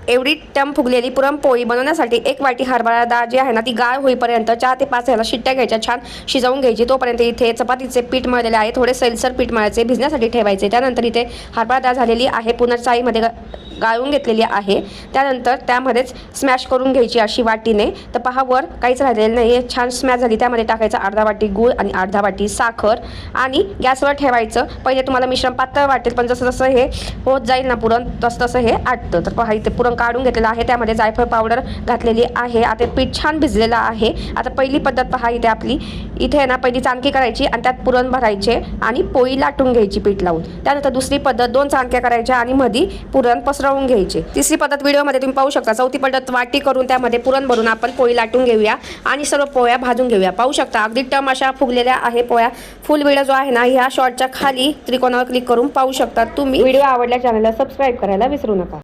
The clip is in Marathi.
एवढी टम फुगलेली पुरणपोळी बनवण्यासाठी 1 वाटी हरभरा डाळ जी आहे ना ती गाळ होईपर्यंत 4 ते 5 ह्याला शिट्ट्या घ्यायच्या, छान शिजवून घ्यायची। तोपर्यंत इथे चपातीचे पीठ मळलेले आहे, थोडे सैलसर पीठ मळायचे, भिजण्यासाठी ठेवायचे। त्यानंतर इथे हरभरा डाळ झालेली आहे, पुन्हा चाळीमध्ये गाळून घेतलेली आहे। त्यानंतर त्यामध्येच स्मॅश करून घ्यायची अशी वाटीने। तर पहा वर काहीच राहिलेलं नाही, छान स्मॅश झाली। त्यामध्ये टाकायचा अर्धा वाटी गूळ आणि अर्धा वाटी साखर आणि गॅसवर ठेवायचं। पहिले तुम्हाला मिश्रण पातळ वाटेल, पण जसं जसं हे होत जाईल ना पुरण तसं तसं हे आटतं। तर पहा इथे पुरण काढून घेतलेलं आहे, त्यामध्ये जायफळ पावडर घातलेली आहे। आता पीठ छान भिजलेलं आहे। आता पहिली पद्धत पहा इथे आपली, इथे ना पहिली चाणकी करायची आणि त्यात पुरण भरायचे आणि पोळी लाटून घ्यायची पीठ लावून। त्यानंतर दुसरी पद्धत 2 चाणक्या करायच्या आणि मध्ये पुरण पसरवून घ्यायचे। तिसरी पद्धत व्हिडिओमध्ये तुम्ही पाहू शकता। चौथी पद्धत वाटी करून त्यामध्ये पुरण भरून आपण पोळी लाटून घेऊया आणि सर्व पोळ्या भाजून घेऊया। पाहू शकता अगदी टम अशा फुगलेल्या आहे पोळ्या। फुल व्हिडिओ जो आहे ना ह्या शॉर्टच्या खाली त्रिकोणावर क्लिक करून पाहू शकता तुम्ही। व्हिडिओ आवडल्यास चॅनलला सबस्क्राईब करायला विसरू नका।